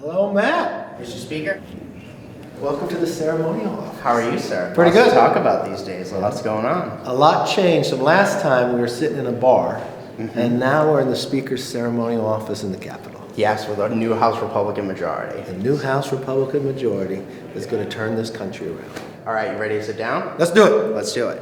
Hello, Matt. Mr. Speaker. Welcome to the ceremonial office. How are you, sir? Pretty Lots good. to talk about these days. Lots going on. A lot changed from last time we were sitting in a bar, and now we're in the Speaker's ceremonial office in the Capitol. Yes, with a new House Republican majority. The new House Republican majority is going to turn this country around. All right, you ready to sit down? Let's do it. Let's do it.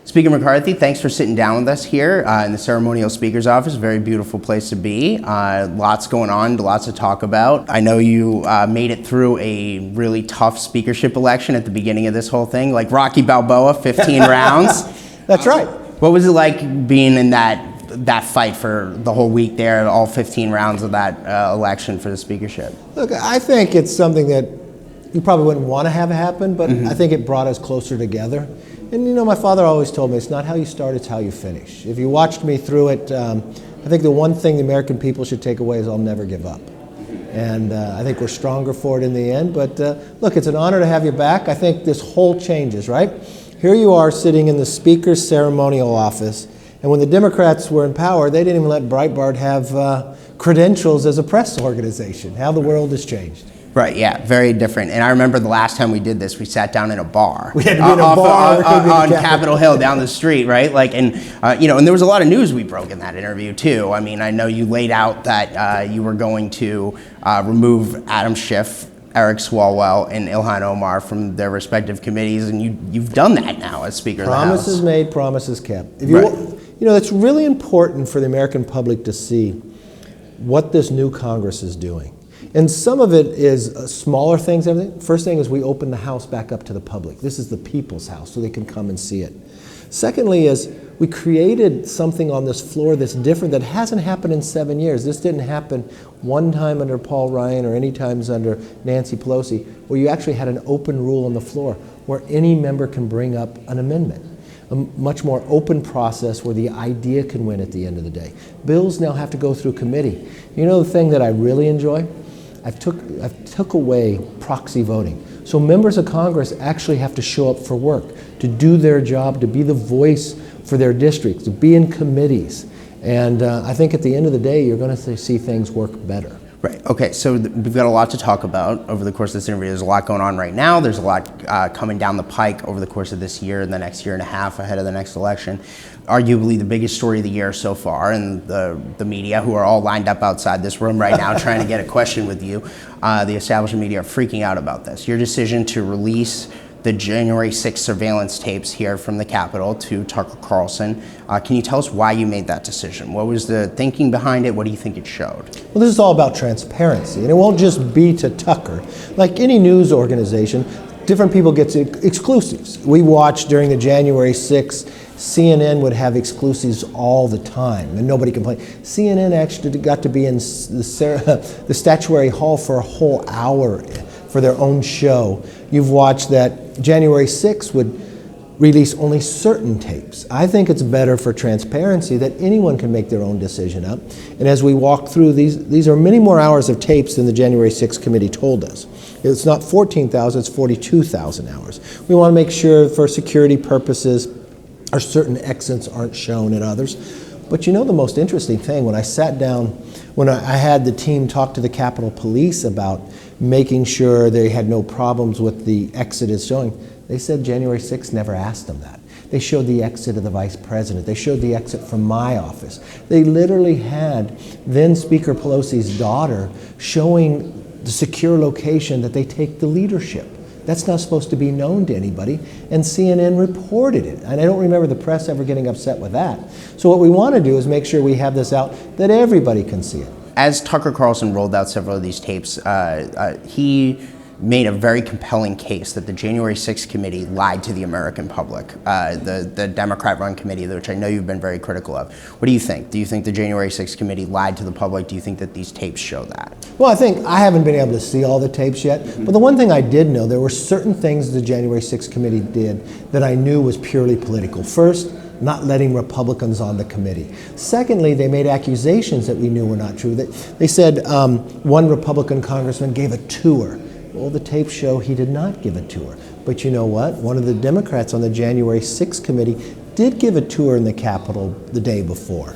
Speaker McCarthy, thanks for sitting down with us here in the ceremonial speaker's office. Very beautiful place to be. Lots going on, lots to talk about. I know you made it through a really tough speakership election at the beginning of this whole thing, like Rocky Balboa, 15 rounds. That's right. What was it like being in that fight for the whole week there, all 15 rounds of that election for the speakership? Look, I think it's something that you probably wouldn't want to have happen, but I think it brought us closer together. And you know, my father always told me, it's not how you start, it's how you finish. If you watched me through it, I think the one thing the American people should take away is I'll never give up. And I think we're stronger for it in the end. But look, it's an honor to have you back. I think this whole changes, right? Here you are sitting in the Speaker's ceremonial office. And when the Democrats were in power, they didn't even let Breitbart have credentials as a press organization. How the world has changed. Right, yeah, very different. And I remember the last time we did this, we sat down in a bar. We had to be in a bar on Capitol Hill down the street, right? Like, and and there was a lot of news we broke in that interview too. I mean, I know you laid out that you were going to remove Adam Schiff, Eric Swalwell, and Ilhan Omar from their respective committees, and you've done that now as Speaker of the House. Promises made, promises kept. If you it's really important for the American public to see what this new Congress is doing. And some of it is smaller things. Everything. First thing is we open the House back up to the public. This is the people's house, so they can come and see it. Secondly is we created something on this floor that's different that hasn't happened in 7 years. This didn't happen one time under Paul Ryan or any times under Nancy Pelosi, where you actually had an open rule on the floor where any member can bring up an amendment. A much more open process where the idea can win at the end of the day. Bills now have to go through committee. You know the thing that I really enjoy? I've took away proxy voting. So members of Congress actually have to show up for work, to do their job, to be the voice for their districts, to be in committees. And I think at the end of the day, you're going to see things work better. Right. Okay. So we've got a lot to talk about over the course of this interview. There's a lot going on right now. There's a lot coming down the pike over the course of this year and the next year and a half ahead of the next election. Arguably the biggest story of the year so far, and the media, who are all lined up outside this room right now trying to get a question with you, the establishment media are freaking out about this. Your decision to release the January 6th surveillance tapes here from the Capitol to Tucker Carlson. Can you tell us why you made that decision? What was the thinking behind it? What do you think it showed? Well, this is all about transparency, and it won't just be to Tucker. Like any news organization, different people get exclusives. We watched during the January 6th, CNN would have exclusives all the time, and nobody complained. CNN actually got to be in the statuary hall for a whole hour for their own show. You've watched that January 6th would release only certain tapes. I think it's better for transparency that anyone can make their own decision up. And as we walk through these are many more hours of tapes than the January 6th committee told us. It's not 14,000, it's 42,000 hours. We want to make sure for security purposes or certain exits aren't shown and others. But you know the most interesting thing, when I sat down, when I had the team talk to the Capitol Police about making sure they had no problems with the exit is showing, they said January 6th never asked them that. They showed the exit of the vice president. They showed the exit from my office. They literally had then Speaker Pelosi's daughter showing the secure location that they take the leadership. That's not supposed to be known to anybody, and CNN reported it. And I don't remember the press ever getting upset with that. So what we want to do is make sure we have this out that everybody can see it. As Tucker Carlson rolled out several of these tapes, he made a very compelling case that the January 6th committee lied to the American public, the Democrat-run committee, which I know you've been very critical of. What do you think? Do you think the January 6th committee lied to the public? Do you think that these tapes show that? Well, I haven't been able to see all the tapes yet, but the one thing I did know, there were certain things the January 6th committee did that I knew was purely political. First, not letting Republicans on the committee. Secondly, they made accusations that we knew were not true. They said one Republican congressman gave a tour. Well, the tapes show he did not give a tour. But you know what? One of the Democrats on the January 6th committee did give a tour in the Capitol the day before.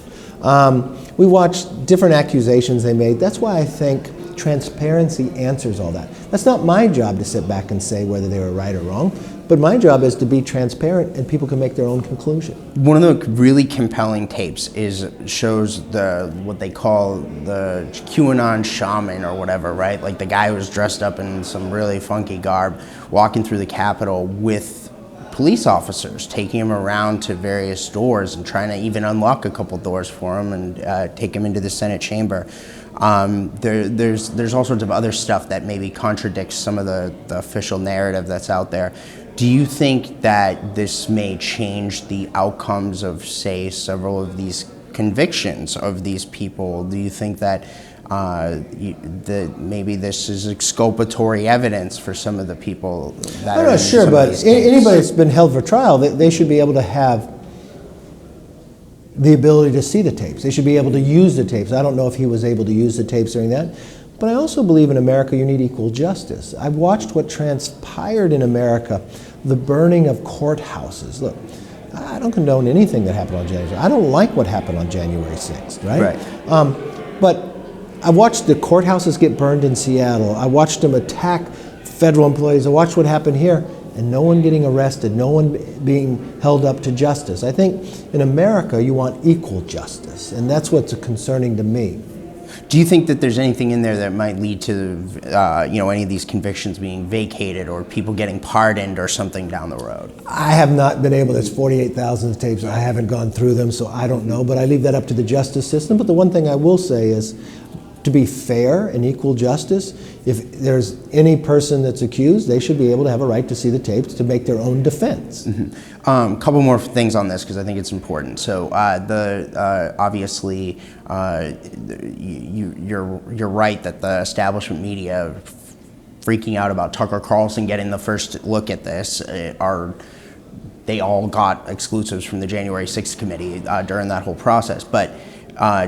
We watched different accusations they made. That's why I think transparency answers all that. That's not my job to sit back and say whether they were right or wrong, but my job is to be transparent and people can make their own conclusion. One of the really compelling tapes shows what they call the QAnon Shaman or whatever, right? Like the guy who was dressed up in some really funky garb walking through the Capitol with police officers, taking him around to various doors and trying to even unlock a couple doors for him and take him into the Senate chamber. There's all sorts of other stuff that maybe contradicts some of the official narrative that's out there. Do you think that this may change the outcomes of, say, several of these convictions of these people? Do you think that maybe this is exculpatory evidence for some of the people that I'm not sure, but anybody that's been held for trial, they should be able to have the ability to see the tapes. They should be able to use the tapes. I don't know if he was able to use the tapes during that, but I also believe in America you need equal justice. I watched what transpired in America, the burning of courthouses. Look, I don't condone anything that happened on January 6th. I don't like what happened on January 6th, right? But I watched the courthouses get burned in Seattle. I watched them attack federal employees. I watched what happened here, and no one getting arrested, no one being held up to justice. I think in America you want equal justice, and that's what's concerning to me. Do you think that there's anything in there that might lead to, any of these convictions being vacated or people getting pardoned or something down the road? I have not been able. There's 48,000 tapes. I haven't gone through them, so I don't know. But I leave that up to the justice system. But the one thing I will say is, to be fair and equal justice, if there's any person that's accused, they should be able to have a right to see the tapes to make their own defense. Mm-hmm. Couple more things on this because I think it's important. So obviously you're right that the establishment media freaking out about Tucker Carlson getting the first look at this they all got exclusives from the January 6th committee during that whole process. But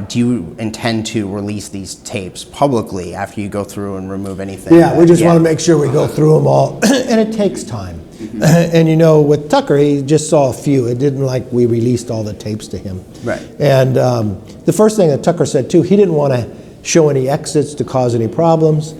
do you intend to release these tapes publicly after you go through and remove anything? Yeah, we just want to make sure we go through them all, and it takes time. Mm-hmm. And with Tucker, he just saw a few. It didn't like we released all the tapes to him. Right. And the first thing that Tucker said too, he didn't want to show any exits to cause any problems.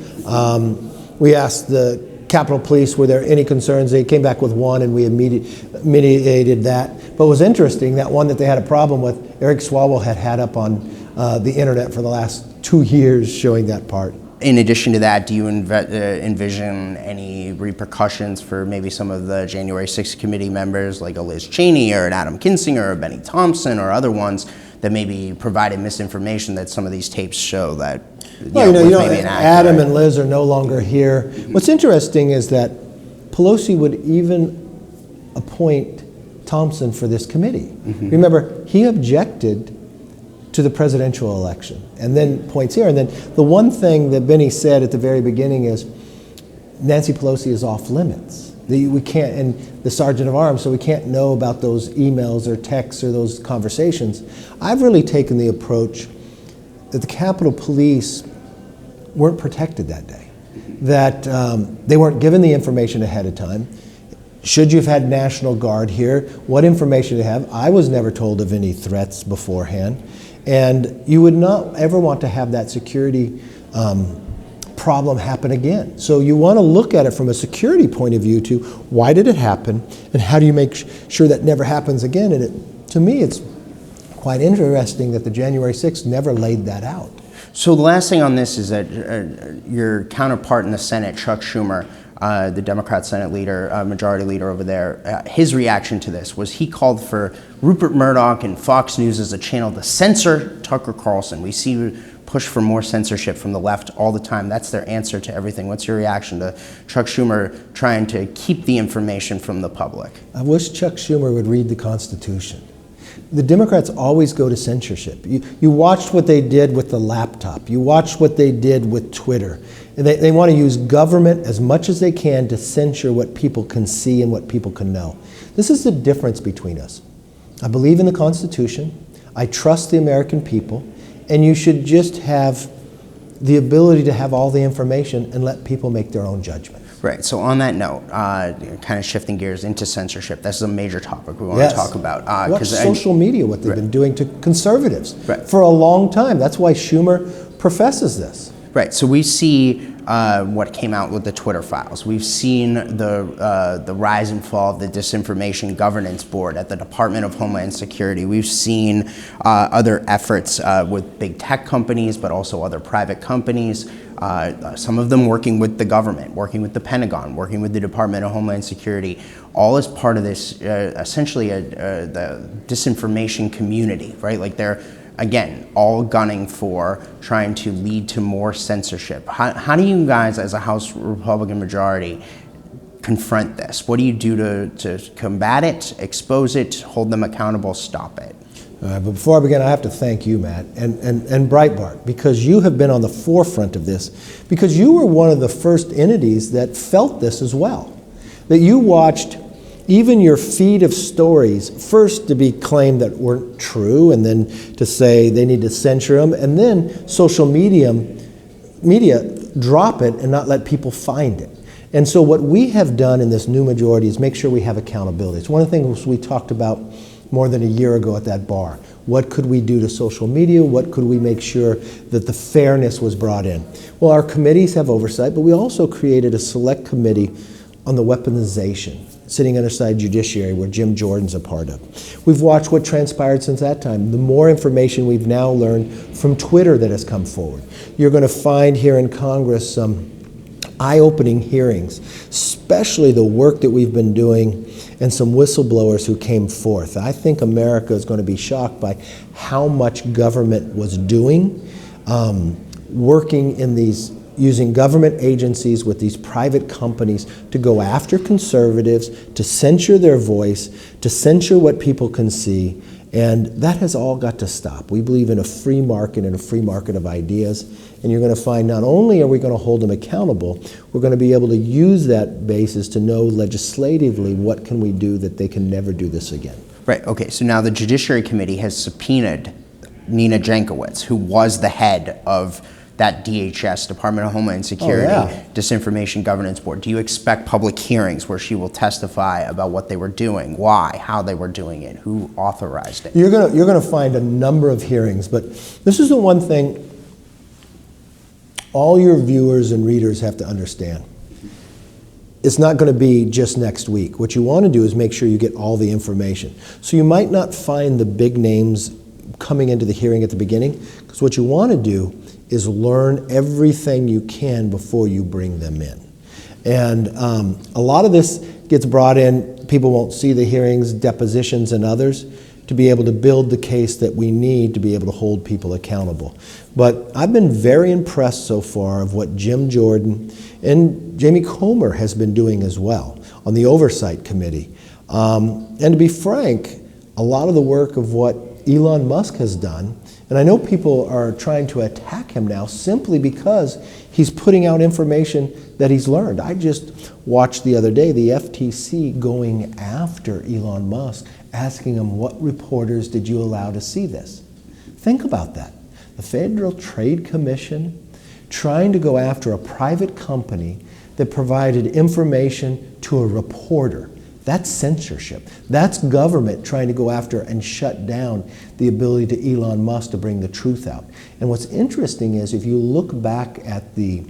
We asked the Capitol Police, were there any concerns? They came back with one, and we mediated that. But it was interesting, that one that they had a problem with, Eric Swalwell had up on the internet for the last 2 years showing that part. In addition to that, do you envision any repercussions for maybe some of the January 6th committee members, like a Liz Cheney or an Adam Kinzinger or Benny Thompson or other ones that maybe provided misinformation that some of these tapes show that Adam and Liz are no longer here. What's interesting is that Pelosi would even appoint Thompson for this committee. Mm-hmm. Remember, he objected to the presidential election and then points here. And then the one thing that Benny said at the very beginning is Nancy Pelosi is off limits. We can't, and the sergeant of arms, so we can't know about those emails or texts or those conversations. I've really taken the approach that the Capitol Police weren't protected that day, that they weren't given the information ahead of time. Should you have had National Guard here? What information do you have? I was never told of any threats beforehand. And you would not ever want to have that security problem happen again. So you want to look at it from a security point of view to why did it happen and how do you make sure that never happens again? And to me, it's quite interesting that the January 6th never laid that out. So the last thing on this is that your counterpart in the Senate, Chuck Schumer, the Democrat Senate leader, majority leader over there, his reaction to this was he called for Rupert Murdoch and Fox News as a channel to censor Tucker Carlson. We see push for more censorship from the left all the time. That's their answer to everything. What's your reaction to Chuck Schumer trying to keep the information from the public? I wish Chuck Schumer would read the Constitution. The Democrats always go to censorship. You watched what they did with the laptop. You watched what they did with Twitter. And they want to use government as much as they can to censor what people can see and what people can know. This is the difference between us. I believe in the Constitution. I trust the American people. And you should just have the ability to have all the information and let people make their own judgment. Right. So on that note, kind of shifting gears into censorship, this is a major topic we want to talk about. Watch social media, what they've been doing to conservatives for a long time. That's why Schumer professes this. Right. So we see what came out with the Twitter files. We've seen the rise and fall of the Disinformation Governance Board at the Department of Homeland Security. We've seen other efforts with big tech companies, but also other private companies. Some of them working with the government, working with the Pentagon, working with the Department of Homeland Security, all as part of this essentially the disinformation community, right? Like they're, again, all gunning for trying to lead to more censorship. How do you guys, as a House Republican majority, confront this? What do you do to combat it, expose it, hold them accountable, stop it? But before I begin, I have to thank you, Matt, and Breitbart, because you have been on the forefront of this, because you were one of the first entities that felt this as well. That you watched even your feed of stories, first to be claimed that weren't true, and then to say they need to censor them, and then social media drop it and not let people find it. And so what we have done in this new majority is make sure we have accountability. It's one of the things we talked about more than a year ago at that bar. What could we do to social media? What could we make sure that the fairness was brought in? Well, our committees have oversight, but we also created a select committee on the weaponization, sitting underside Judiciary, where Jim Jordan's a part of. We've watched what transpired since that time. The more information we've now learned from Twitter that has come forward. You're going to find here in Congress some eye-opening hearings, especially the work that we've been doing and some whistleblowers who came forth. I think America is going to be shocked by how much government was doing, working in these, using government agencies with these private companies to go after conservatives, to censor their voice, to censor what people can see, and that has all got to stop. We believe in a free market and a free market of ideas, and you're going to find not only are we going to hold them accountable, we're going to be able to use that basis to know legislatively what can we do that they can never do this again. Right, okay, so now the Judiciary Committee has subpoenaed Nina Jankowicz, who was the head of that DHS, Department of Homeland Security, Disinformation Governance Board. Do you expect public hearings where she will testify about what they were doing, why, how they were doing it, who authorized it? You're gonna find a number of hearings, but this is the one thing all your viewers and readers have to understand. It's not going to be just next week. What you want to do is make sure you get all the information. So you might not find the big names coming into the hearing at the beginning, because what you want to do is learn everything you can before you bring them in. And a lot of this gets brought in, people won't see the hearings, depositions and others, to be able to build the case that we need to be able to hold people accountable. But I've been very impressed so far of what Jim Jordan and Jamie Comer has been doing as well on the Oversight Committee. And to be frank, a lot of the work of what Elon Musk has done, and I know people are trying to attack him now simply because he's putting out information that he's learned. I just watched the other day the FTC going after Elon Musk, asking him, what reporters did you allow to see this? Think about that. The Federal Trade Commission trying to go after a private company that provided information to a reporter. That's censorship. That's government trying to go after and shut down the ability to Elon Musk to bring the truth out. And what's interesting is if you look back at the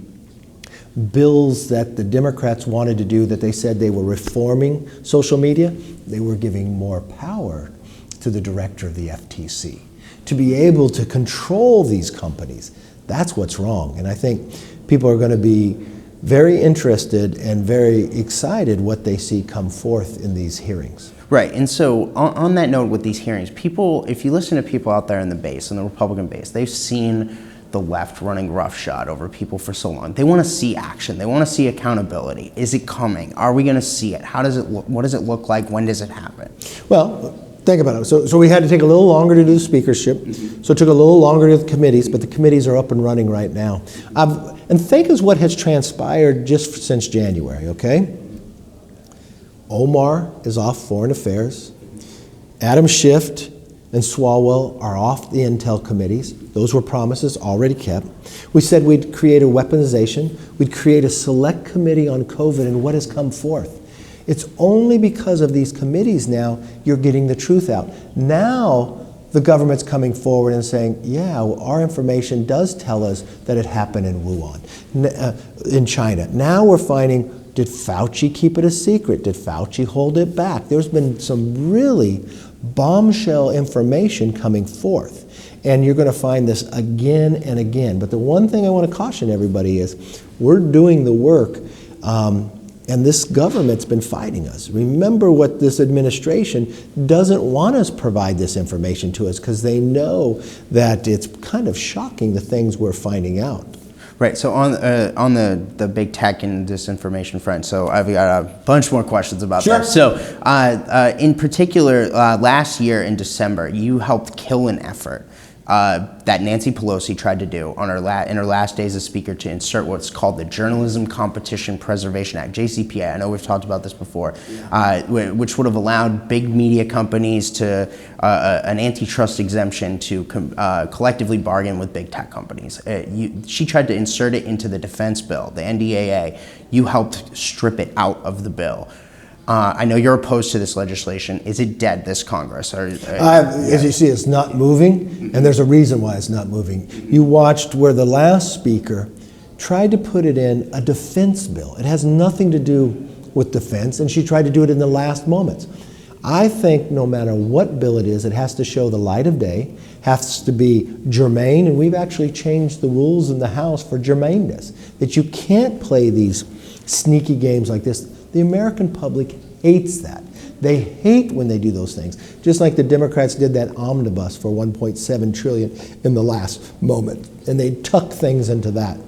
bills that the Democrats wanted to do, that they said they were reforming social media, they were giving more power to the director of the FTC to be able to control these companies. That's what's wrong. And I think people are going to be very interested and very excited what they see come forth in these hearings. Right, and so on that note with these hearings, people, if you listen to people out there in the base, in the Republican base, they've seen the left running roughshod over people for so long. They want to see action. They want to see accountability. Is it coming? Are we going to see it? How does it look? What does it look like? When does it happen? Well, think about it. So we had to take a little longer to do the speakership. So it took a little longer to the committees, but the committees are up and running right now. And think of what has transpired just since January, okay? Omar is off Foreign Affairs. Adam Schiff and Swalwell are off the intel committees. Those were promises already kept. We said we'd create a weaponization. We'd create a select committee on COVID, and what has come forth? It's only because of these committees now you're getting the truth out. Now the government's coming forward and saying, yeah, our information does tell us that it happened in Wuhan, in China. Now we're finding, did Fauci keep it a secret? Did Fauci hold it back? There's been some really bombshell information coming forth. And you're going to find this again and again. But the one thing I want to caution everybody is we're doing the work, and this government's been fighting us. Remember what this administration doesn't want us to provide this information to us because they know that it's kind of shocking the things we're finding out. Right, so on the big tech and disinformation front, so I've got a bunch more questions about that. So in particular, last year in December, you helped kill an effort that Nancy Pelosi tried to do on in her last days as Speaker to insert what's called the Journalism Competition Preservation Act, JCPA. I know we've talked about this before, which would have allowed big media companies to an antitrust exemption to collectively bargain with big tech companies. She tried to insert it into the defense bill, the NDAA. You helped strip it out of the bill. I know you're opposed to this legislation. Is it dead, this Congress? As you see, it's not moving, and there's a reason why it's not moving. You watched where the last speaker tried to put it in a defense bill. It has nothing to do with defense, and she tried to do it in the last moments. I think no matter what bill it is, it has to show the light of day, has to be germane, and we've actually changed the rules in the House for germaneness, that you can't play these sneaky games like this. The American public hates that. They hate when they do those things. Just like the Democrats did that omnibus for $1.7 trillion in the last moment. And they tuck things into that.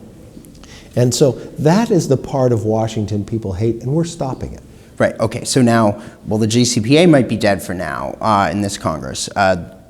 And so that is the part of Washington people hate, and we're stopping it. Right, okay, so now, well, the JCPA might be dead for now in this Congress.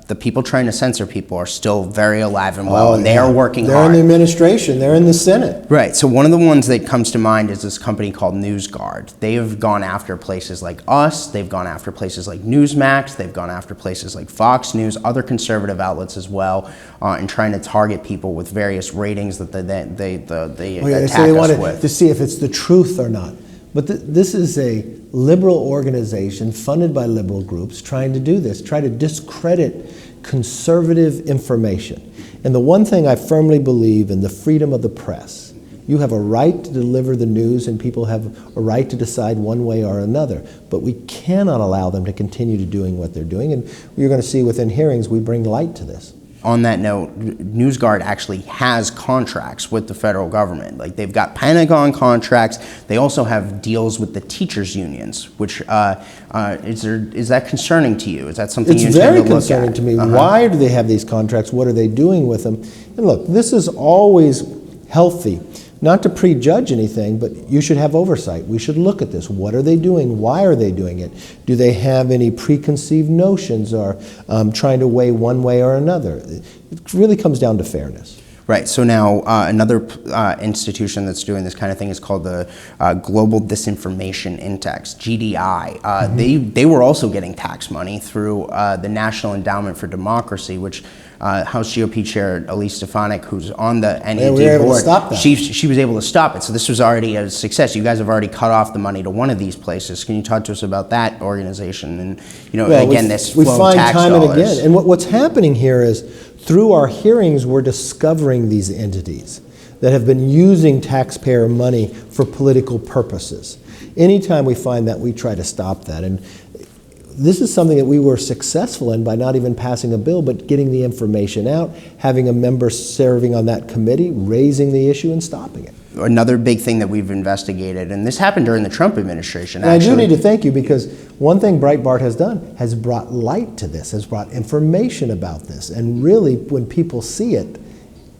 The people trying to censor people are still very alive and well, and they are working hard. They're in the administration, they're in the Senate. Right, so one of the ones that comes to mind is this company called NewsGuard. They have gone after places like us, they've gone after places like Newsmax, they've gone after places like Fox News, other conservative outlets as well, and trying to target people with various ratings that they attack they us wanted with. to see if it's the truth or not. But this is a liberal organization funded by liberal groups trying to do this, try to discredit conservative information. And the one thing I firmly believe in, the freedom of the press. You have a right to deliver the news, and people have a right to decide one way or another. But we cannot allow them to continue to doing what they're doing. And you're going to see within hearings, we bring light to this. On that note, NewsGuard actually has contracts with the federal government. Like, they've got Pentagon contracts. They also have deals with the teachers' unions, which is that concerning to you? Is that something you intend to look at? It's very concerning to me. Why do they have these contracts? What are they doing with them? And look, this is always healthy. Not to prejudge anything, but you should have oversight. We should look at this. What are they doing? Why are they doing it? Do they have any preconceived notions or trying to weigh one way or another? It really comes down to fairness. Right. So now another institution that's doing this kind of thing is called the Global Disinformation Index, GDI. They were also getting tax money through the National Endowment for Democracy, which House GOP Chair Elise Stefanik, who's on the NED board, she was able to stop it. So this was already a success. You guys have already cut off the money to one of these places. Can you talk to us about that organization and, again, this flow of tax dollars? We find time and again. And what's happening here is, through our hearings, we're discovering these entities that have been using taxpayer money for political purposes. Anytime we find that, we try to stop that. And this is something that we were successful in by not even passing a bill, but getting the information out, having a member serving on that committee, raising the issue and stopping it. Another big thing that we've investigated, and this happened during the Trump administration, and actually. I do need to thank you, because one thing Breitbart has done has brought light to this, has brought information about this. And really, when people see it,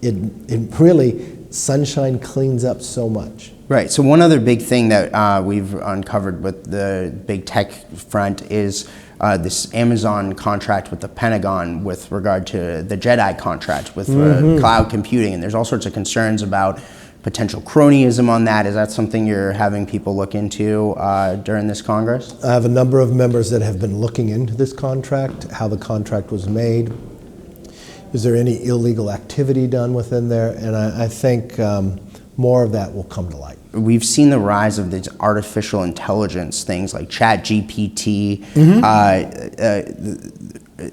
it really, sunshine cleans up so much. Right. So one other big thing that we've uncovered with the big tech front is this Amazon contract with the Pentagon with regard to the Jedi contract with cloud computing. And there's all sorts of concerns about potential cronyism on that. Is that something you're having people look into during this Congress? I have a number of members that have been looking into this contract, how the contract was made. Is there any illegal activity done within there? And I think more of that will come to light. We've seen the rise of these artificial intelligence things like ChatGPT.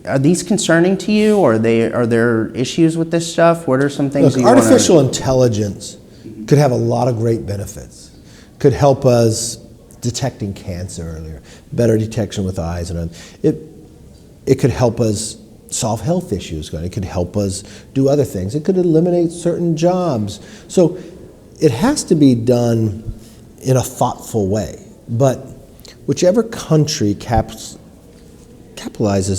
Are these concerning to you, or are there issues with this stuff? What are some things? Look, artificial intelligence could have a lot of great benefits. Could help us detecting cancer earlier, better detection with eyes, and it could help us solve health issues. It could help us do other things. It could eliminate certain jobs. So it has to be done in a thoughtful way. But whichever country capitalizes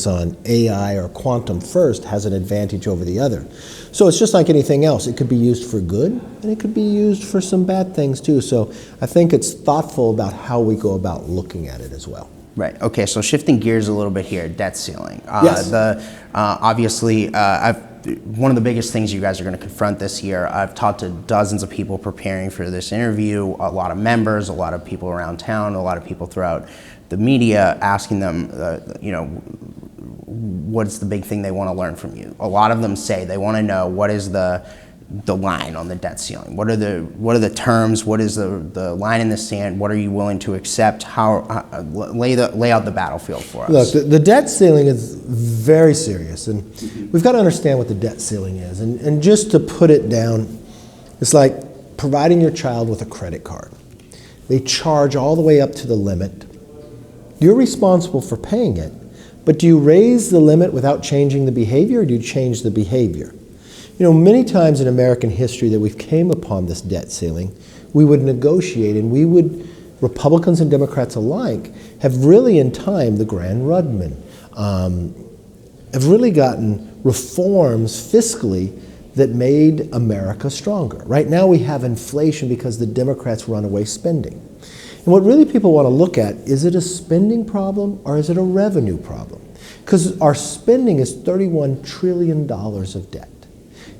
on AI or quantum first has an advantage over the other. So it's just like anything else. It could be used for good, and it could be used for some bad things too. So I think it's thoughtful about how we go about looking at it as well. Right. Okay. So shifting gears a little bit here, debt ceiling. Yes. Obviously, one of the biggest things you guys are going to confront this year. I've talked to dozens of people preparing for this interview, a lot of members, a lot of people around town, a lot of people throughout the media, asking them, what's the big thing they want to learn from you? A lot of them say they want to know what is the line on the debt ceiling. What are the terms? What is the line in the sand? What are you willing to accept? Lay out the battlefield for us. Look, the debt ceiling is very serious, and we've got to understand what the debt ceiling is. And just to put it down, it's like providing your child with a credit card. They charge all the way up to the limit. You're responsible for paying it, but do you raise the limit without changing the behavior, or do you change the behavior? You know, many times in American history that we've came upon this debt ceiling, we would negotiate, and Republicans and Democrats alike, have really in time, the Grand Rudman, have really gotten reforms fiscally that made America stronger. Right now we have inflation because the Democrats run away spending. And what really people want to look at, is it a spending problem or is it a revenue problem? Because our spending is $31 trillion of debt.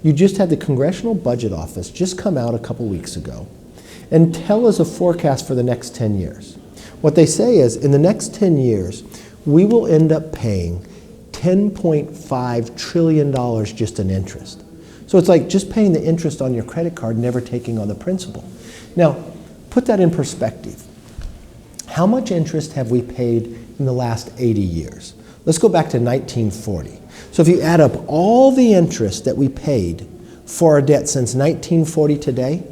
You just had the Congressional Budget Office just come out a couple weeks ago and tell us a forecast for the next 10 years. What they say is, in the next 10 years, we will end up paying $10.5 trillion just in interest. So it's like just paying the interest on your credit card, never taking on the principal. Now, put that in perspective. How much interest have we paid in the last 80 years? Let's go back to 1940. So if you add up all the interest that we paid for our debt since 1940 today,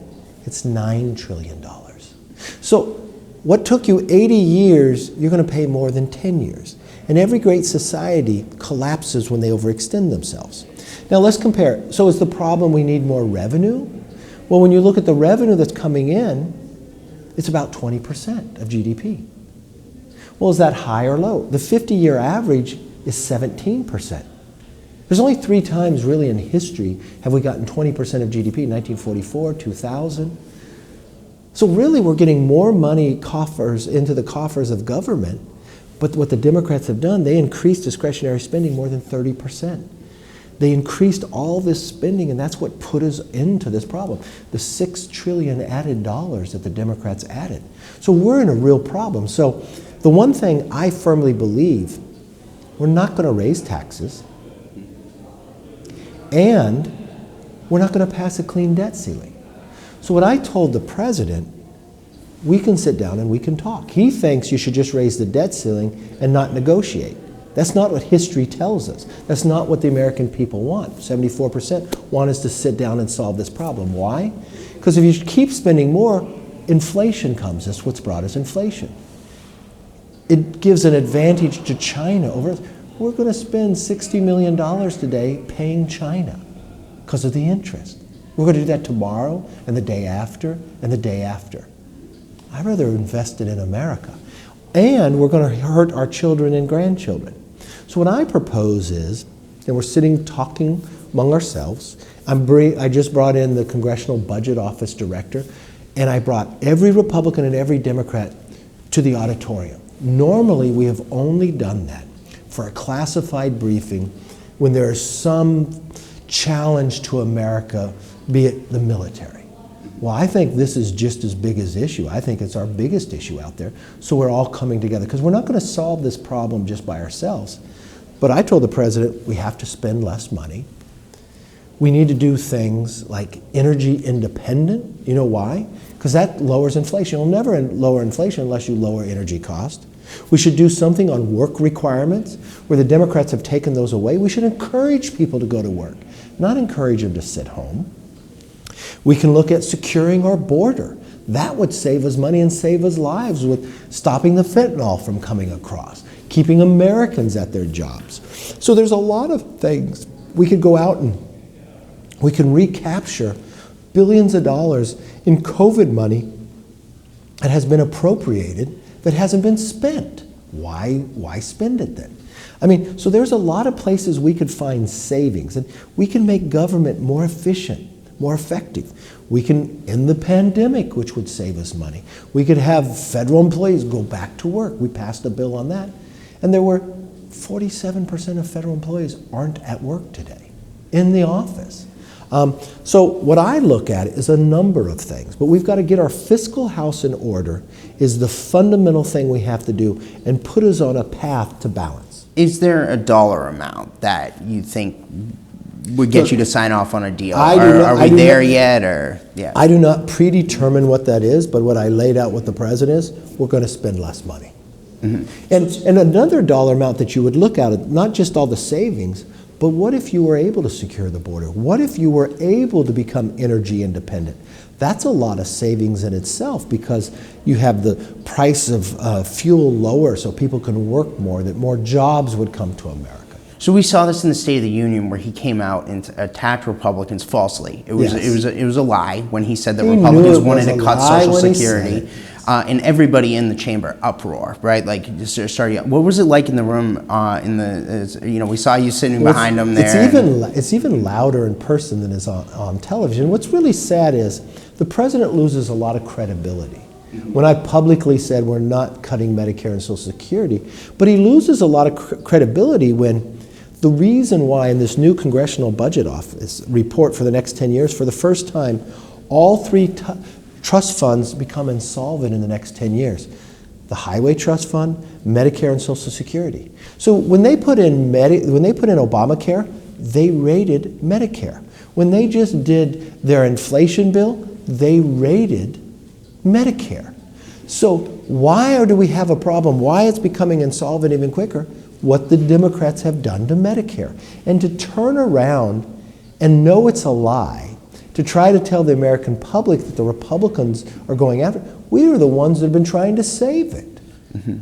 it's $9 trillion. So what took you 80 years, you're going to pay more than 10 years. And every great society collapses when they overextend themselves. Now let's compare. So is the problem we need more revenue? Well, when you look at the revenue that's coming in, it's about 20% of GDP. Well, is that high or low? The 50-year average is 17%. There's only 3 times really in history have we gotten 20% of GDP, 1944, 2000. So really we're getting more money into the coffers of government, but what the Democrats have done, they increased discretionary spending more than 30%. They increased all this spending, and that's what put us into this problem. The $6 trillion added dollars that the Democrats added. So we're in a real problem. So the one thing I firmly believe, we're not going to raise taxes, and we're not going to pass a clean debt ceiling. So what I told the president, we can sit down and we can talk. He thinks you should just raise the debt ceiling and not negotiate. That's not what history tells us. That's not what the American people want. 74% want us to sit down and solve this problem. Why? Because if you keep spending more, inflation comes. That's what's brought us inflation. It gives an advantage to China over us. We're going to spend $60 million today paying China because of the interest. We're going to do that tomorrow and the day after and the day after. I'd rather invest it in America. And we're going to hurt our children and grandchildren. So what I propose is, and we're sitting talking among ourselves, I just brought in the Congressional Budget Office Director, and I brought every Republican and every Democrat to the auditorium. Normally, we have only done that for a classified briefing when there is some challenge to America, be it the military. Well, I think this is just as big as issue. I think it's our biggest issue out there. So we're all coming together because we're not going to solve this problem just by ourselves. But I told the president we have to spend less money. We need to do things like energy independent. You know why? Because that lowers inflation. You'll never lower inflation unless you lower energy cost. We should do something on work requirements where the Democrats have taken those away. We should encourage people to go to work, not encourage them to sit home. We can look at securing our border. That would save us money and save us lives with stopping the fentanyl from coming across, keeping Americans at their jobs. So there's a lot of things. We could go out and we can recapture billions of dollars in COVID money that has been appropriated that hasn't been spent. Why spend it then? I mean, so there's a lot of places we could find savings, and we can make government more efficient, more effective. We can end the pandemic, which would save us money. We could have federal employees go back to work. We passed a bill on that. And there were 47% of federal employees aren't at work today, in the office. So what I look at is a number of things, but we've got to get our fiscal house in order is the fundamental thing we have to do and put us on a path to balance. Is there a dollar amount that you think would get you to sign off on a deal? Are we there yet? Or yeah. I do not predetermine what that is, but what I laid out with the president is we're going to spend less money. Mm-hmm. And another dollar amount that you would look at, not just all the savings, but what if you were able to secure the border? What if you were able to become energy independent? That's a lot of savings in itself because you have the price of fuel lower so people can work more, that more jobs would come to America. So we saw this in the State of the Union where he came out and attacked Republicans falsely. It was a lie when he said that Republicans wanted to cut Social Security. And everybody in the chamber uproar, right? Like just started. What was it like in the room? We saw you sitting behind him there. It's even louder in person than is on television. What's really sad is the president loses a lot of credibility. When I publicly said we're not cutting Medicare and Social Security, but he loses a lot of credibility when the reason why in this new Congressional Budget Office report for the next 10 years, for the first time, all three trust funds become insolvent in the next 10 years. The Highway Trust Fund, Medicare, and Social Security. So when they put in Obamacare, they raided Medicare. When they just did their inflation bill, they raided Medicare. So why do we have a problem? Why it's becoming insolvent even quicker? What the Democrats have done to Medicare. And to turn around and know it's a lie, to try to tell the American public that the Republicans are going after it. We are the ones that have been trying to save it. Mm-hmm.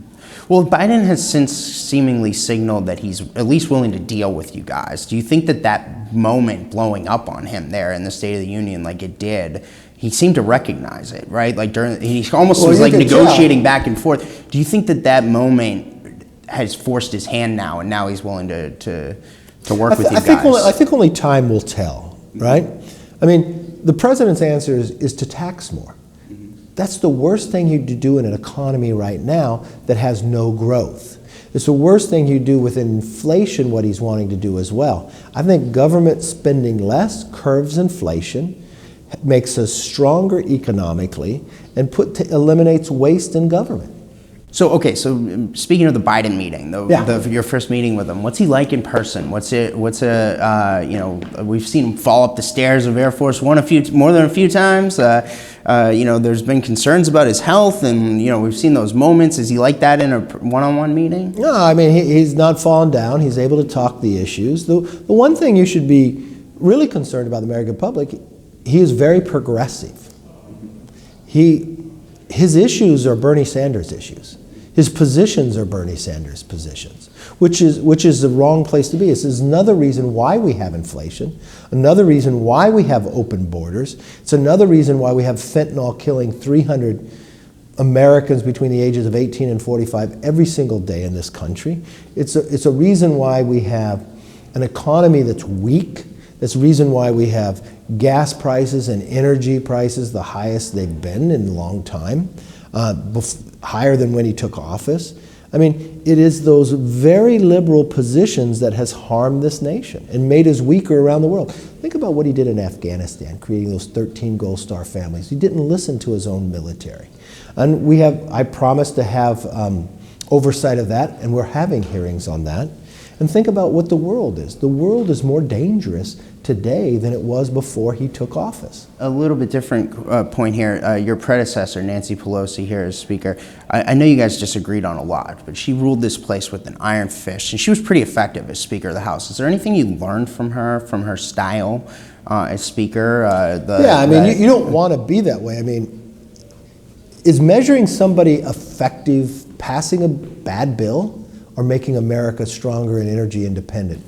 Well, Biden has since seemingly signaled that he's at least willing to deal with you guys. Do you think that moment blowing up on him there in the State of the Union like it did, he seemed to recognize it, right? Like he almost was like negotiating back and forth. Do you think that moment has forced his hand now and now he's willing to work with you guys? I think only time will tell, right? I mean, the president's answer is to tax more. That's the worst thing you do in an economy right now that has no growth. It's the worst thing you do with inflation, what he's wanting to do as well. I think government spending less curbs inflation, makes us stronger economically, and eliminates waste in government. So speaking of the Biden meeting, your first meeting with him, what's he like in person? We've seen him fall up the stairs of Air Force One more than a few times. There's been concerns about his health, and we've seen those moments. Is he like that in a one-on-one meeting? No, I mean he's not fallen down. He's able to talk the issues. The one thing you should be really concerned about the American public, he is very progressive. His issues are Bernie Sanders issues. His positions are Bernie Sanders positions, which is the wrong place to be. This is another reason why we have inflation, another reason why we have open borders. It's another reason why we have fentanyl killing 300 Americans between the ages of 18 and 45 every single day in this country. It's a reason why we have an economy that's weak. That's the reason why we have gas prices and energy prices the highest they've been in a long time, higher than when he took office. I mean, it is those very liberal positions that has harmed this nation and made us weaker around the world. Think about what he did in Afghanistan, creating those 13 Gold Star families. He didn't listen to his own military. And I promised to have oversight of that, and we're having hearings on that. And think about what the world is. The world is more dangerous today than it was before he took office. A little bit different point here. Your predecessor, Nancy Pelosi, here as Speaker, I know you guys disagreed on a lot, but she ruled this place with an iron fist, and she was pretty effective as Speaker of the House. Is there anything you learned from her style as Speaker? Yeah, I mean, you don't want to be that way. I mean, is measuring somebody effective passing a bad bill or making America stronger and energy independent?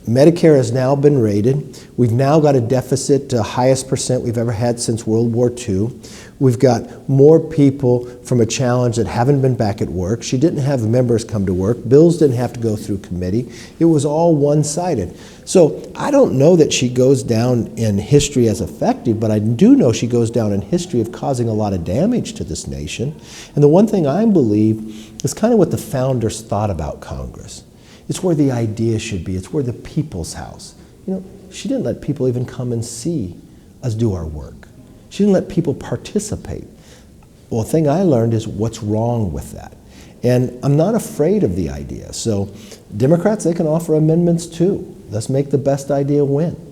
Medicare has now been raided. We've now got a deficit, the highest percent we've ever had since World War II. We've got more people from a challenge that haven't been back at work. She didn't have members come to work. Bills didn't have to go through committee. It was all one-sided. So I don't know that she goes down in history as effective, but I do know she goes down in history of causing a lot of damage to this nation. And the one thing I believe is kind of what the founders thought about Congress. It's where the idea should be. It's where the people's house. You know, she didn't let people even come and see us do our work. She didn't let people participate. Well, the thing I learned is what's wrong with that. And I'm not afraid of the idea. So Democrats, they can offer amendments too. Let's make the best idea win.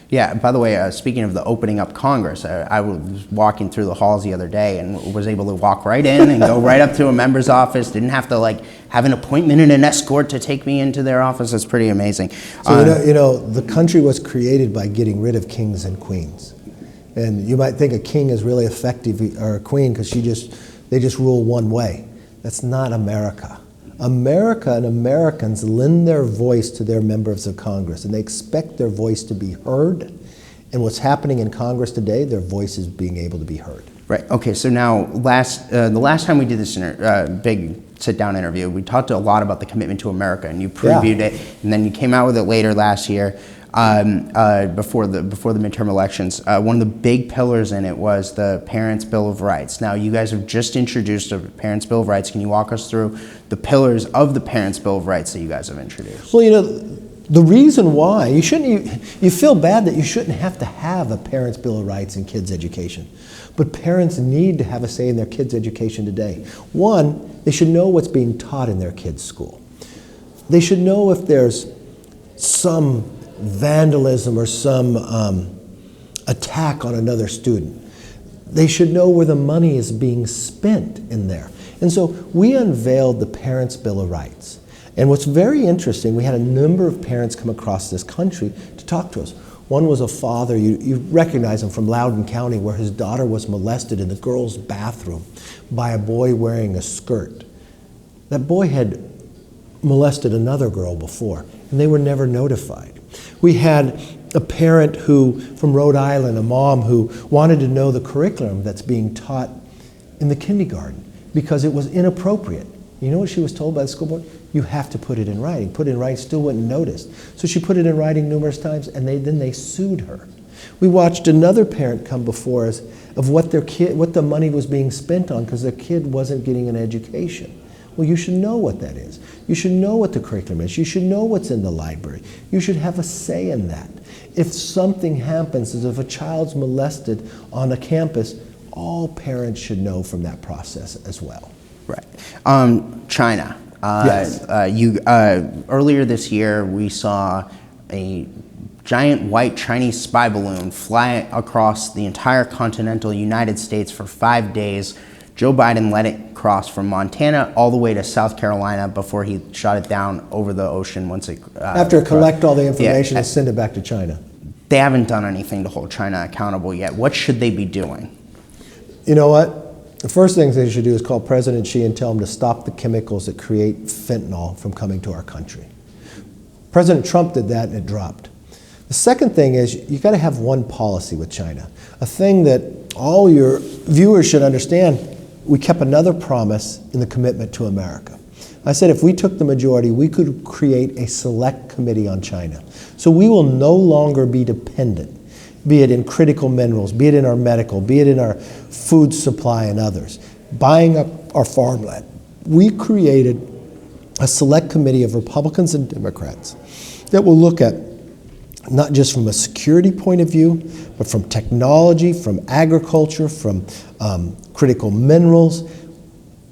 Yeah, by the way, speaking of the opening up Congress, I was walking through the halls the other day and was able to walk right in and go right up to a member's office. Didn't have to have an appointment and an escort to take me into their office. It's pretty amazing. So you know, the country was created by getting rid of kings and queens. And you might think a king is really effective, or a queen, because they just rule one way. That's not America. America and Americans lend their voice to their members of Congress, and they expect their voice to be heard. And what's happening in Congress today, their voice is being able to be heard. Right. Okay. So now, the last time we did this big sit-down interview, we talked a lot about the commitment to America, and you previewed it, and then you came out with it later last year. Before the midterm elections, one of the big pillars in it was the Parents' Bill of Rights. Now, you guys have just introduced a Parents' Bill of Rights. Can you walk us through the pillars of the Parents' Bill of Rights that you guys have introduced? Well, you know, the reason why you feel bad that you shouldn't have to have a Parents' Bill of Rights in kids' education, but parents need to have a say in their kids' education today. One, they should know what's being taught in their kids' school. They should know if there's some vandalism or some attack on another student. They should know where the money is being spent in there. And so we unveiled the Parents' Bill of Rights. And what's very interesting, we had a number of parents come across this country to talk to us. One was a father, you recognize him from Loudoun County, where his daughter was molested in the girls' bathroom by a boy wearing a skirt. That boy had molested another girl before, and they were never notified. We had a parent from Rhode Island, a mom who wanted to know the curriculum that's being taught in the kindergarten because it was inappropriate. You know what she was told by the school board? You have to put it in writing. Put it in writing, still wasn't noticed. So she put it in writing numerous times, and then they sued her. We watched another parent come before us of what the money was being spent on because their kid wasn't getting an education. Well, you should know what that is. You should know what the curriculum is. You should know what's in the library. You should have a say in that. If something happens, as if a child's molested on a campus, all parents should know from that process as well. Right. China. Yes. Earlier this year, we saw a giant white Chinese spy balloon fly across the entire continental United States for 5 days. Joe Biden let it cross from Montana all the way to South Carolina before he shot it down over the ocean once it after collect all the information and send it back to China. They haven't done anything to hold China accountable yet. What should they be doing? You know what? The first thing they should do is call President Xi and tell him to stop the chemicals that create fentanyl from coming to our country. President Trump did that and it dropped. The second thing is you got to have one policy with China. A thing that all your viewers should understand. We kept another promise in the commitment to America. I said if we took the majority, we could create a select committee on China. So we will no longer be dependent, be it in critical minerals, be it in our medical, be it in our food supply and others, buying up our farmland. We created a select committee of Republicans and Democrats that will look at not just from a security point of view, but from technology, from agriculture, from critical minerals,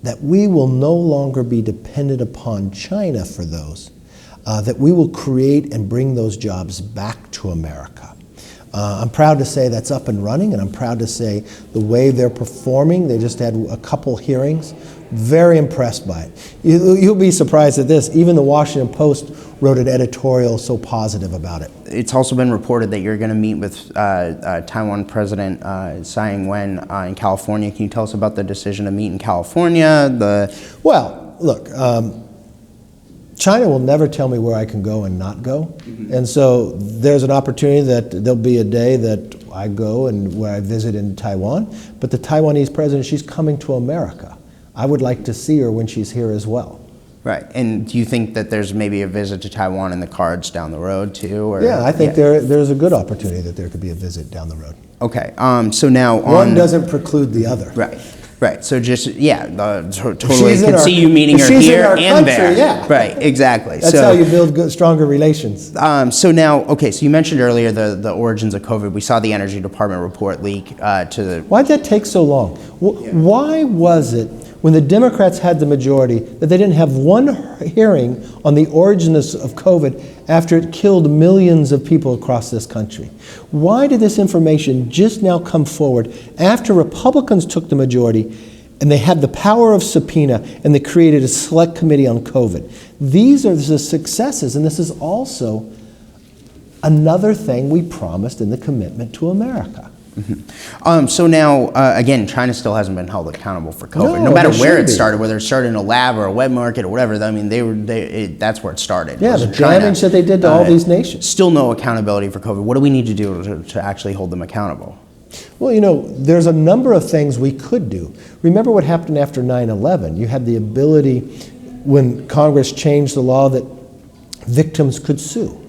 that we will no longer be dependent upon China for those, that we will create and bring those jobs back to America. I'm proud to say that's up and running, and I'm proud to say the way they're performing, they just had a couple hearings, very impressed by it. You'll be surprised at this, even the Washington Post wrote an editorial so positive about it. It's also been reported that you're going to meet with Taiwan President Tsai Ing-wen in California. Can you tell us about the decision to meet in California? Well, look, China will never tell me where I can go and not go. Mm-hmm. And so there's an opportunity that there'll be a day that I go and where I visit in Taiwan. But the Taiwanese president, she's coming to America. I would like to see her when she's here as well. Right. And do you think that there's maybe a visit to Taiwan in the cards down the road too? Or? Yeah, I think there's a good opportunity that there could be a visit down the road. Okay. So now one doesn't preclude the other. Right. Right. So just, totally can see you meeting her here and there. Yeah. Right. Exactly. That's how you build stronger relations. So now, okay, so you mentioned earlier the origins of COVID. We saw the Energy Department report leak to the... Why'd that take so long? Why was it, when the Democrats had the majority, that they didn't have one hearing on the origins of COVID after it killed millions of people across this country? Why did this information just now come forward after Republicans took the majority and they had the power of subpoena and they created a select committee on COVID? These are the successes, and this is also another thing we promised in the commitment to America. Mm-hmm. So now, again, China still hasn't been held accountable for COVID. No matter where it started, whether it started in a lab or a web market or whatever. I mean, that's where it started. Yeah, the damage that they did to all these nations. Still no accountability for COVID. What do we need to do to actually hold them accountable? Well, there's a number of things we could do. Remember what happened after 9/11. You had the ability, when Congress changed the law, that victims could sue.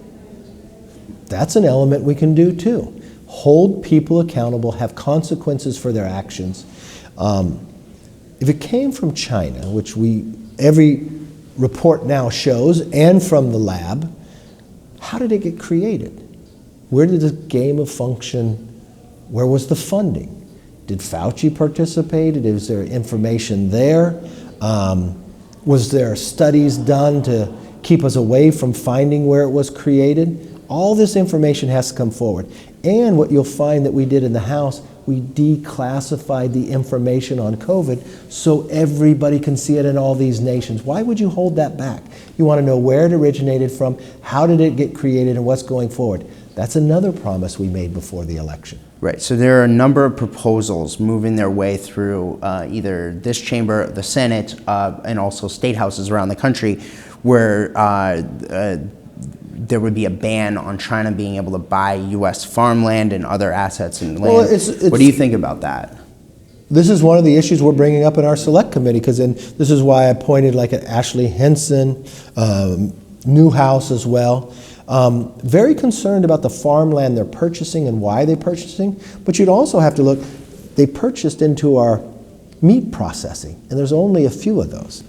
That's an element we can do too. Hold people accountable, have consequences for their actions. If it came from China, which every report now shows, and from the lab, how did it get created? Where did the game of function, where was the funding? Did Fauci participate? Is there information there? Was there studies done to keep us away from finding where it was created? All this information has to come forward. And what you'll find that we did in the House, we declassified the information on COVID so everybody can see it in all these nations. Why would you hold that back? You want to know where it originated from, how did it get created, and what's going forward. That's another promise we made before the election. Right, so there are a number of proposals moving their way through either this chamber, the Senate, and also state houses around the country where there would be a ban on China being able to buy U.S. farmland and other assets and land. Well, what do you think about that? This is one of the issues we're bringing up in our select committee, because this is why I appointed like an Ashley Henson, Newhouse as well. Very concerned about the farmland they're purchasing and why they're purchasing, but you'd also have to look, they purchased into our meat processing, and there's only a few of those.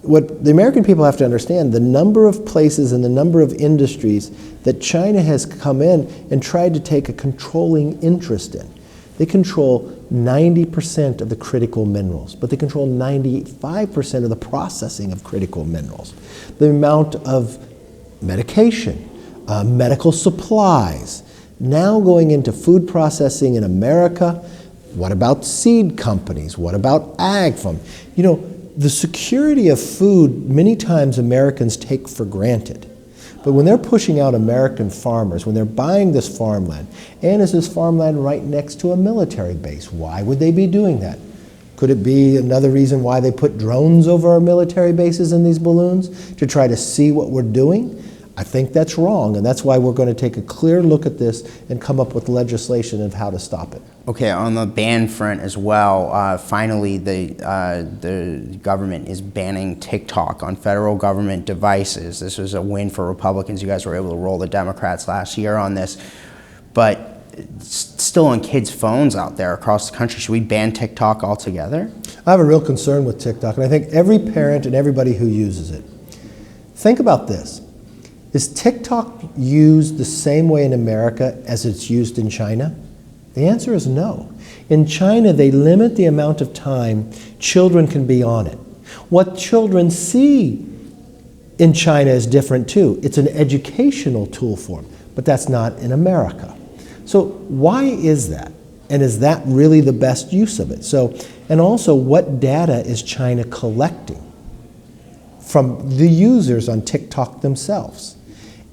What the American people have to understand, the number of places and the number of industries that China has come in and tried to take a controlling interest in. They control 90% of the critical minerals, but they control 95% of the processing of critical minerals. The amount of medication, medical supplies, now going into food processing in America. What about seed companies? What about ag farm? The security of food, many times Americans take for granted. But when they're pushing out American farmers, when they're buying this farmland, and is this farmland right next to a military base? Why would they be doing that? Could it be another reason why they put drones over our military bases in these balloons? To try to see what we're doing? I think that's wrong, and that's why we're going to take a clear look at this and come up with legislation of how to stop it. Okay, on the ban front as well, finally the government is banning TikTok on federal government devices. This was a win for Republicans. You guys were able to roll the Democrats last year on this. But still on kids' phones out there across the country. Should we ban TikTok altogether? I have a real concern with TikTok, and I think every parent and everybody who uses it. Think about this. Is TikTok used the same way in America as it's used in China? The answer is no. In China, they limit the amount of time children can be on it. What children see in China is different too. It's an educational tool for them, but that's not in America. So why is that? And is that really the best use of it? So, and also, what data is China collecting from the users on TikTok themselves?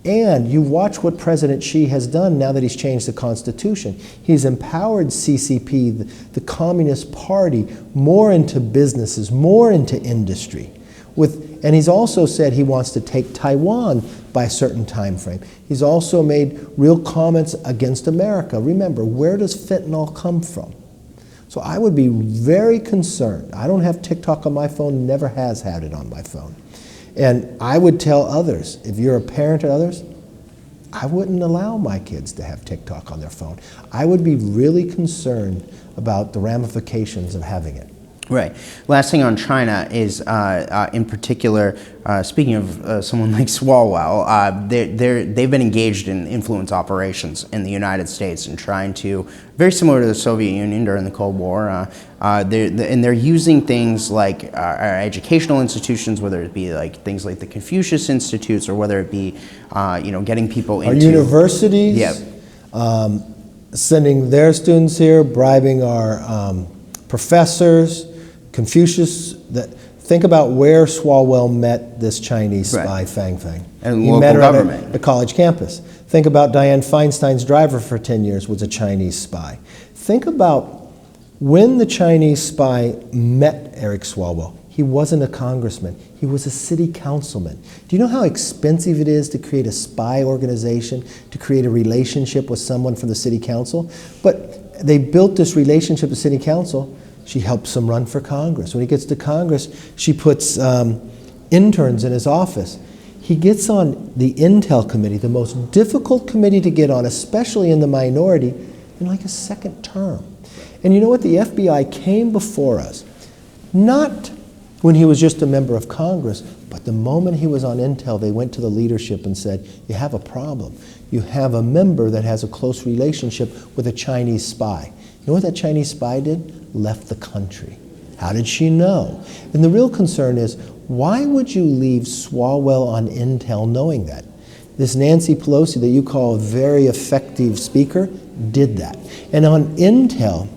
And you watch what President Xi has done now that he's changed the constitution. He's empowered CCP, the Communist Party, more into businesses, more into industry. And he's also said he wants to take Taiwan by a certain time frame. He's also made real comments against America. Remember, where does fentanyl come from? So I would be very concerned. I don't have TikTok on my phone, never has had it on my phone. And I would tell others, if you're a parent or others, I wouldn't allow my kids to have TikTok on their phone. I would be really concerned about the ramifications of having it. Right. Last thing on China is, in particular, speaking of someone like Swalwell, they've been engaged in influence operations in the United States and trying to, very similar to the Soviet Union during the Cold War, and they're using things like our educational institutions, whether it be like things like the Confucius Institutes or whether it be, getting people into... Our universities, yeah. Sending their students here, bribing our professors, Confucius, think about where Swalwell met this Chinese spy, right. Fang Fang. And he local met her government. at a college campus. Think about Dianne Feinstein's driver for 10 years was a Chinese spy. Think about when the Chinese spy met Eric Swalwell. He wasn't a congressman. He was a city councilman. Do you know how expensive it is to create a spy organization, to create a relationship with someone from the city council? But they built this relationship with city council. She helps him run for Congress. When he gets to Congress, she puts interns in his office. He gets on the Intel committee, the most difficult committee to get on, especially in the minority, in like a second term. And you know what? The FBI came before us, not when he was just a member of Congress, but the moment he was on Intel, they went to the leadership and said, you have a problem. You have a member that has a close relationship with a Chinese spy. You know what that Chinese spy did? Left the country. How did she know? And the real concern is, why would you leave Swalwell on Intel knowing that? This Nancy Pelosi that you call a very effective speaker did that. And on Intel,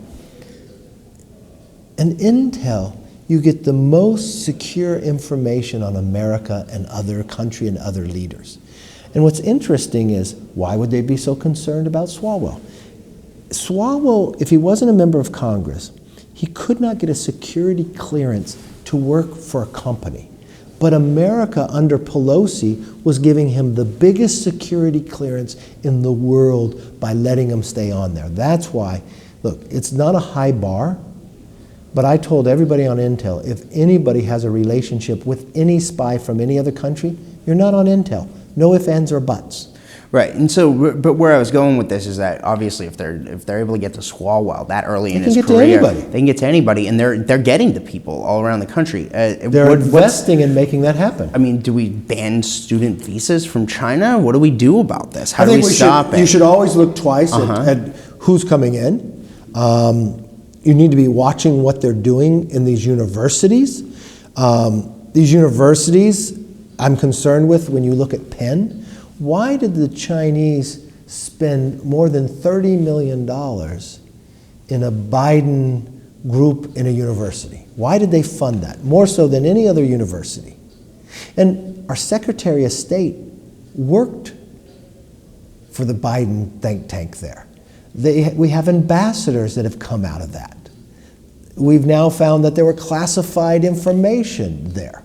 you get the most secure information on America and other country and other leaders. And what's interesting is, why would they be so concerned about Swalwell? Swalwell, if he wasn't a member of Congress, he could not get a security clearance to work for a company. But America, under Pelosi, was giving him the biggest security clearance in the world by letting him stay on there. That's why, look, it's not a high bar, but I told everybody on Intel, if anybody has a relationship with any spy from any other country, you're not on Intel. No ifs, ands, or buts. Right, and so, but where I was going with this is that obviously, if they're able to get to Swalwell that early in his career, they can get to anybody, and they're getting to people all around the country. They're investing in making that happen. I mean, do we ban student visas from China? What do we do about this? How do we stop it? You should always look twice at who's coming in. You need to be watching what they're doing in these universities. These universities, I'm concerned with when you look at Penn. Why did the Chinese spend more than $30 million in a Biden group in a university? Why did they fund that? More so than any other university. And our Secretary of State worked for the Biden think tank there. We have ambassadors that have come out of that. We've now found that there were classified information there.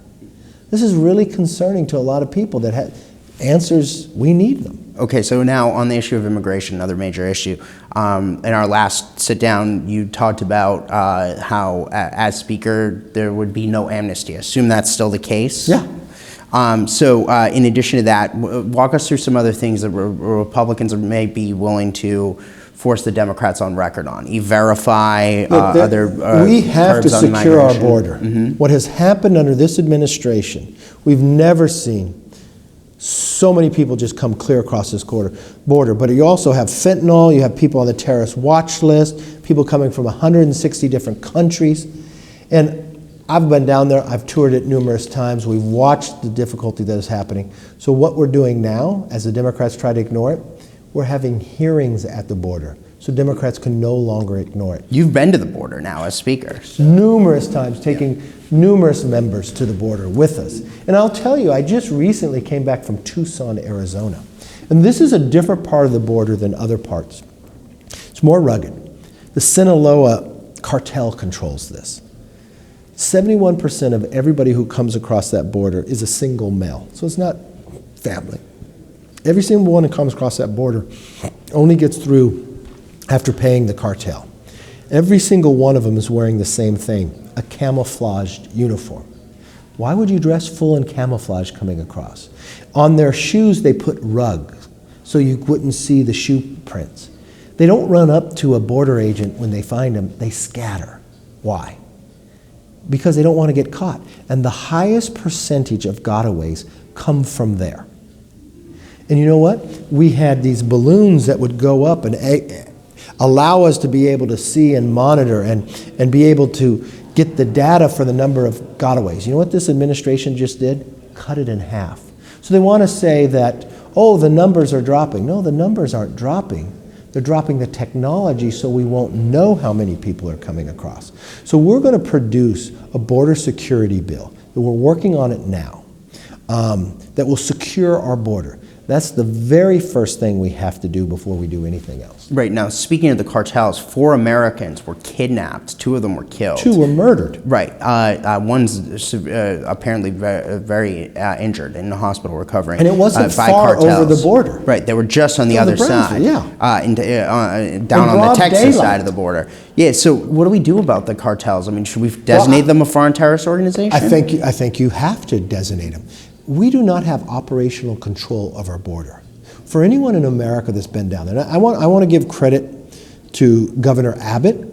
This is really concerning to a lot of people that have answers. We need them. Okay, so now on the issue of immigration, another major issue. In our last sit down, you talked about how, as Speaker, there would be no amnesty. I assume that's still the case? Yeah. In addition to that, walk us through some other things that Republicans may be willing to force the Democrats on record on. E-Verify, we have to secure our border. What has happened under this administration, we've never seen so many people just come clear across this border. But you also have fentanyl, you have people on the terrorist watch list, people coming from 160 different countries. And I've been down there, I've toured it numerous times, we've watched the difficulty that is happening. So what we're doing now, as the Democrats try to ignore it, we're having hearings at the border, so Democrats can no longer ignore it. You've been to the border now as Speaker. So. Numerous times, taking numerous members to the border with us. And I'll tell you, I just recently came back from Tucson, Arizona. And this is a different part of the border than other parts. It's more rugged. The Sinaloa cartel controls this. 71% of everybody who comes across that border is a single male, so it's not family. Every single one who comes across that border only gets through after paying the cartel. Every single one of them is wearing the same thing, a camouflaged uniform. Why would you dress full in camouflage coming across? On their shoes, they put rugs, so you wouldn't see the shoe prints. They don't run up to a border agent when they find them, they scatter. Why? Because they don't want to get caught. And the highest percentage of gotaways come from there. And you know what? We had these balloons that would go up and allow us to be able to see and monitor and be able to get the data for the number of gotaways. You know what this administration just did? Cut it in half. So they want to say that, oh, the numbers are dropping. No, the numbers aren't dropping. They're dropping the technology so we won't know how many people are coming across. So we're going to produce a border security bill, that we're working on it now, that will secure our border. That's the very first thing we have to do before we do anything else. Right. Now, speaking of the cartels, 4 Americans were kidnapped. 2 of them were killed. 2 were murdered. Right. One's apparently very injured in the hospital recovering. And it wasn't by far cartels. over the border. Right. They were just on the other side. Yeah. Down on the Texas daylight. side of the border. Yeah. So what do we do about the cartels? I mean, should we designate them a foreign terrorist organization? I think you have to designate them. We do not have operational control of our border. For anyone in America that's been down there, I want to give credit to Governor Abbott.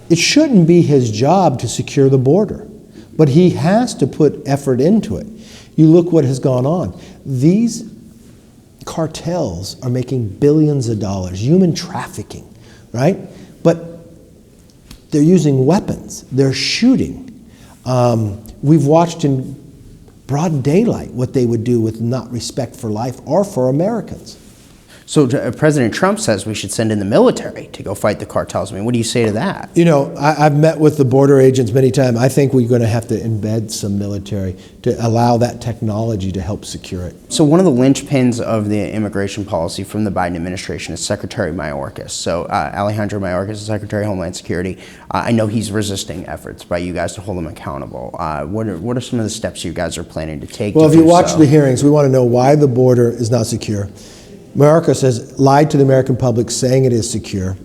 It shouldn't be his job to secure the border, but he has to put effort into it. You look what has gone on. These cartels are making billions of dollars, human trafficking, right? But they're using weapons, they're shooting. We've watched in broad daylight what they would do with not respect for life or for Americans. So President Trump says we should send in the military to go fight the cartels. I mean, what do you say to that? You know, I've met with the border agents many times. I think we're going to have to embed some military to allow that technology to help secure it. So one of the linchpins of the immigration policy from the Biden administration is Secretary Mayorkas. So Alejandro Mayorkas is Secretary of Homeland Security. I know he's resisting efforts by you guys to hold him accountable. What are some of the steps you guys are planning to take? Well, if you watch the hearings, we want to know why the border is not secure. Mayorkas has lied to the American public saying it is secure,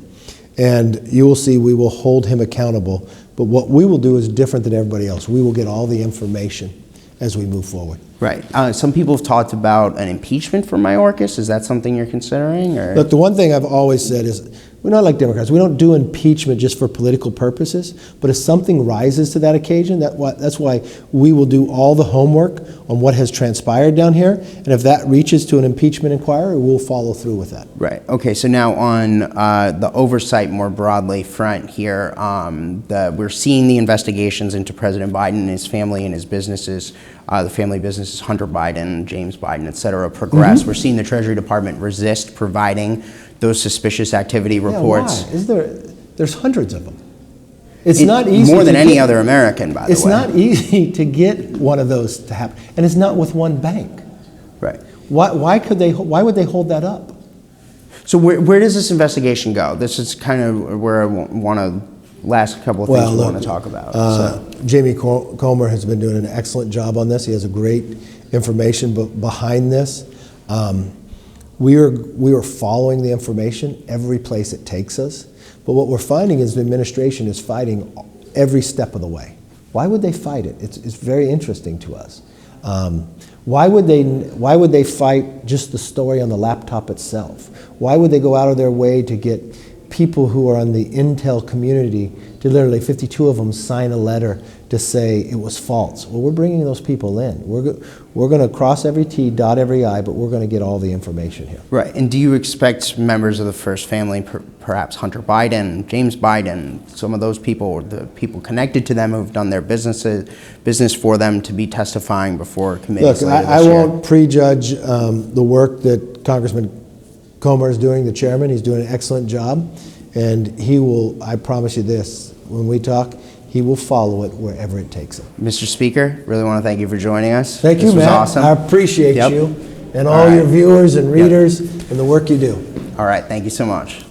and you will see we will hold him accountable. But what we will do is different than everybody else. We will get all the information as we move forward. Right. Some people have talked about an impeachment for Mayorkas. Is that something you're considering? Or? Look, the one thing I've always said is we're not like Democrats. We don't do impeachment just for political purposes, but if something rises to that occasion, that's why we will do all the homework on what has transpired down here, and if that reaches to an impeachment inquiry, we'll follow through with that. Right. Okay, so now on the oversight more broadly front here, we're seeing the investigations into President Biden and his family and his businesses, the family businesses, Hunter Biden, James Biden, et cetera, progress. We're seeing the Treasury Department resist providing those suspicious activity reports. Why? There's hundreds of them. It's not easy. More than any other American, by the way. It's not easy to get one of those to happen, and it's not with one bank. Right. Why would they hold that up? So where does this investigation go? This is kind of where I want to last couple of things we want to talk about. Jamie Comer has been doing an excellent job on this. He has a great information behind this. We are following the information every place it takes us, but what we're finding is the administration is fighting every step of the way. Why would they fight it? It's very interesting to us. Why would they fight just the story on the laptop itself? Why would they go out of their way to get people who are on the intel community to literally 52 of them sign a letter to say it was false? Well, we're bringing those people in. We're going to cross every T, dot every I, but we're going to get all the information here. Right. And do you expect members of the First Family, perhaps Hunter Biden, James Biden, some of those people, or the people connected to them who've done their business for them, to be testifying before committees later this year? I won't prejudge the work that Congressman Comer is doing, the chairman. He's doing an excellent job. And he will, I promise you this, when we talk, he will follow it wherever it takes him. Mr. Speaker, really want to thank you for joining us. Thank you, Matt. This was awesome. I appreciate Yep. you and all your viewers and readers and the work you do. All right, thank you so much.